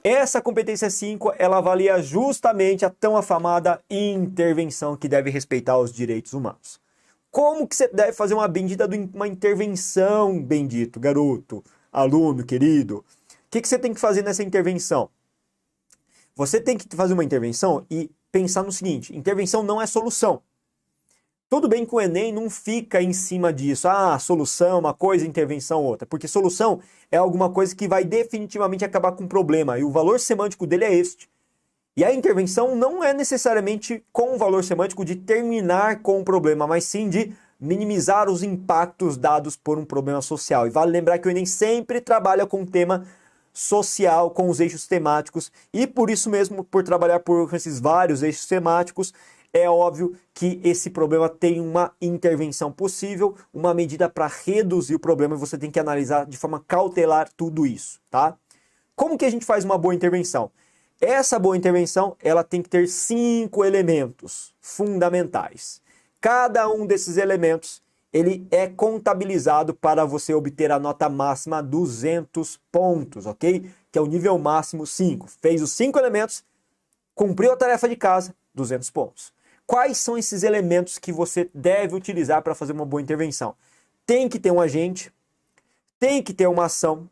Essa competência 5, ela avalia justamente a tão afamada intervenção que deve respeitar os direitos humanos. Como que você deve fazer uma intervenção, bendito, garoto, aluno, querido? O que você tem que fazer nessa intervenção? Você tem que fazer uma intervenção e pensar no seguinte, intervenção não é solução. Tudo bem que o Enem não fica em cima disso, solução uma coisa, intervenção outra, porque solução é alguma coisa que vai definitivamente acabar com o problema, e o valor semântico dele é este. E a intervenção não é necessariamente com o valor semântico de terminar com o problema, mas sim de minimizar os impactos dados por um problema social. E vale lembrar que o Enem sempre trabalha com o tema social, com os eixos temáticos, e por isso mesmo, por trabalhar por esses vários eixos temáticos, é óbvio que esse problema tem uma intervenção possível, uma medida para reduzir o problema, e você tem que analisar de forma cautelar tudo isso, tá? Como que a gente faz uma boa intervenção? Essa boa intervenção, ela tem que ter 5 elementos fundamentais. Cada um desses elementos, ele é contabilizado para você obter a nota máxima 200 pontos, ok? Que é o nível máximo 5. Fez os 5 elementos, cumpriu a tarefa de casa, 200 pontos. Quais são esses elementos que você deve utilizar para fazer uma boa intervenção? Tem que ter um agente, tem que ter uma ação,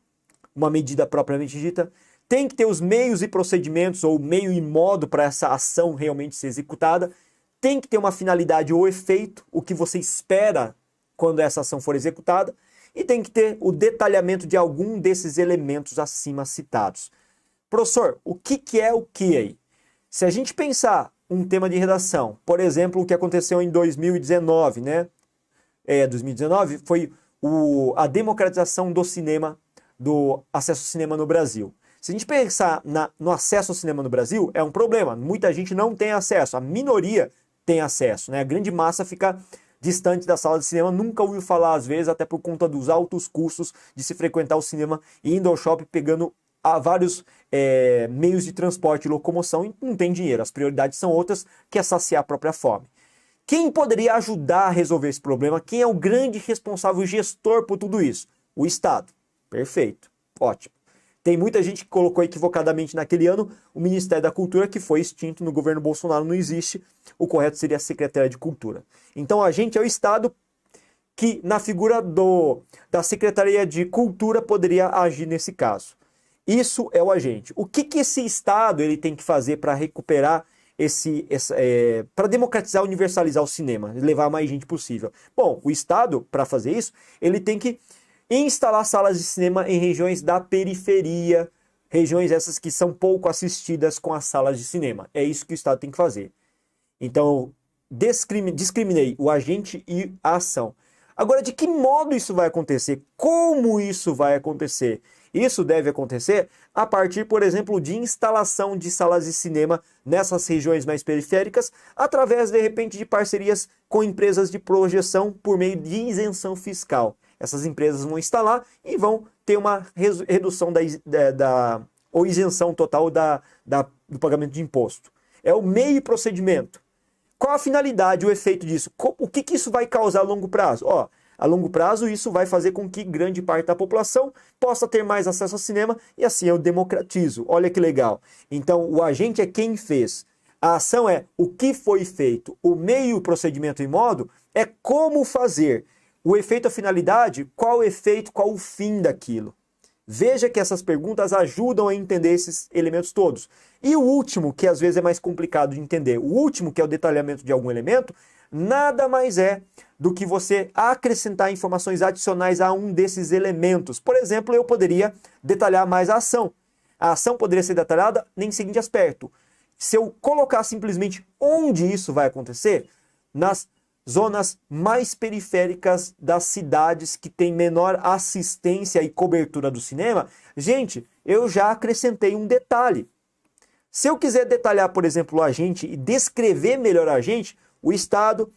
uma medida propriamente dita, tem que ter os meios e procedimentos, ou meio e modo para essa ação realmente ser executada, tem que ter uma finalidade ou efeito, o que você espera quando essa ação for executada, e tem que ter o detalhamento de algum desses elementos acima citados. Professor, o que é o que aí? Se a gente pensar um tema de redação, por exemplo, o que aconteceu em 2019, né? 2019 foi a democratização do cinema, do acesso ao cinema no Brasil. Se a gente pensar no acesso ao cinema no Brasil, é um problema. Muita gente não tem acesso, a minoria tem acesso, né? A grande massa fica distante da sala de cinema, nunca ouviu falar às vezes, até por conta dos altos custos de se frequentar o cinema e indo ao shopping pegando vários meios de transporte e locomoção e não tem dinheiro. As prioridades são outras, que é saciar a própria fome. Quem poderia ajudar a resolver esse problema? Quem é o grande responsável gestor por tudo isso? O Estado. Perfeito. Ótimo. Tem muita gente que colocou equivocadamente naquele ano o Ministério da Cultura, que foi extinto no governo Bolsonaro, não existe. O correto seria a Secretaria de Cultura. Então a gente é o Estado que, na figura da Secretaria de Cultura, poderia agir nesse caso. Isso é o agente. O que esse Estado ele tem que fazer para recuperar para democratizar, universalizar o cinema, levar mais gente possível? Bom, o Estado, para fazer isso, ele tem que instalar salas de cinema em regiões da periferia, regiões essas que são pouco assistidas com as salas de cinema. É isso que o Estado tem que fazer. Então, discriminei o agente e a ação. Agora, de que modo isso vai acontecer? Como isso vai acontecer? Isso deve acontecer a partir, por exemplo, de instalação de salas de cinema nessas regiões mais periféricas, através, de repente, de parcerias com empresas de projeção por meio de isenção fiscal. Essas empresas vão instalar e vão ter uma redução ou isenção total do pagamento de imposto. É o meio e procedimento. Qual a finalidade, o efeito disso? O que isso vai causar a longo prazo? A longo prazo, isso vai fazer com que grande parte da população possa ter mais acesso ao cinema e assim eu democratizo. Olha que legal. Então, o agente é quem fez. A ação é o que foi feito. O meio, procedimento e modo é como fazer. O efeito, a finalidade, qual o efeito, qual o fim daquilo. Veja que essas perguntas ajudam a entender esses elementos todos. E o último, que às vezes é mais complicado de entender, o último, que é o detalhamento de algum elemento, nada mais é do que você acrescentar informações adicionais a um desses elementos. Por exemplo, eu poderia detalhar mais a ação. A ação poderia ser detalhada em seguinte aspecto. Se eu colocar simplesmente onde isso vai acontecer, nas zonas mais periféricas das cidades que têm menor assistência e cobertura do cinema, gente, eu já acrescentei um detalhe. Se eu quiser detalhar, por exemplo, o agente e descrever melhor o agente, o Estado,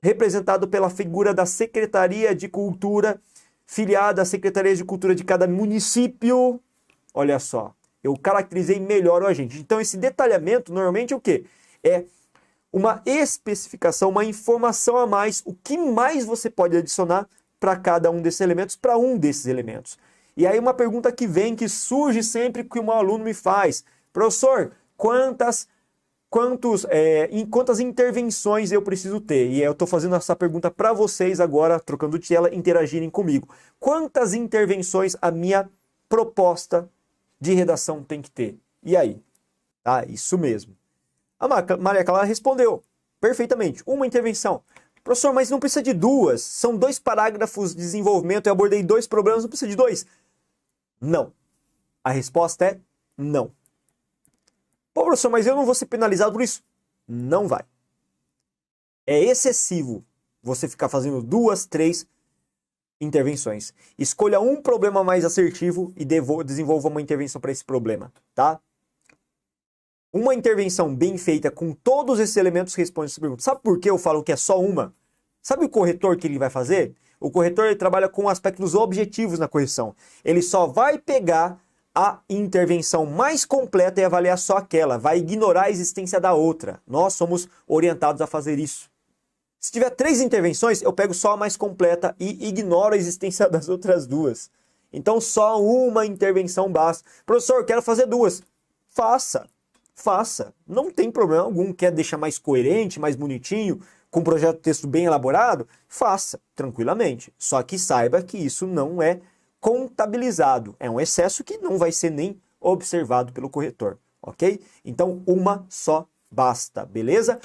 representado pela figura da Secretaria de Cultura, filiada à Secretaria de Cultura de cada município, olha só, eu caracterizei melhor o agente. Então esse detalhamento, normalmente, é o quê? É uma especificação, uma informação a mais, o que mais você pode adicionar para cada um desses elementos, para um desses elementos. E aí uma pergunta que vem, que surge sempre que um aluno me faz: professor, quantas intervenções eu preciso ter? E eu estou fazendo essa pergunta para vocês agora, trocando de tela, interagirem comigo. Quantas intervenções a minha proposta de redação tem que ter? E aí? Ah, isso mesmo. A Maria Clara respondeu perfeitamente. Uma intervenção. Professor, mas não precisa de duas. São 2 parágrafos de desenvolvimento, eu abordei 2 problemas, não precisa de 2. Não. A resposta é não. Pô, professor, mas eu não vou ser penalizado por isso? Não vai. É excessivo você ficar fazendo 2, 3 intervenções. Escolha um problema mais assertivo e desenvolva uma intervenção para esse problema, tá? Uma intervenção bem feita com todos esses elementos responde essa pergunta. Sabe por que eu falo que é só uma? Sabe o corretor que ele vai fazer? O corretor ele trabalha com aspectos objetivos na correção. Ele só vai pegar a intervenção mais completa e avaliar só aquela. Vai ignorar a existência da outra. Nós somos orientados a fazer isso. Se tiver 3 intervenções, eu pego só a mais completa e ignoro a existência das outras 2. Então só uma intervenção basta. Professor, quero fazer 2. Faça. Faça. Não tem problema algum. Quer deixar mais coerente, mais bonitinho, com um projeto de texto bem elaborado? Faça, tranquilamente. Só que saiba que isso não é contabilizado. É um excesso que não vai ser nem observado pelo corretor, ok? Então, uma só basta, beleza?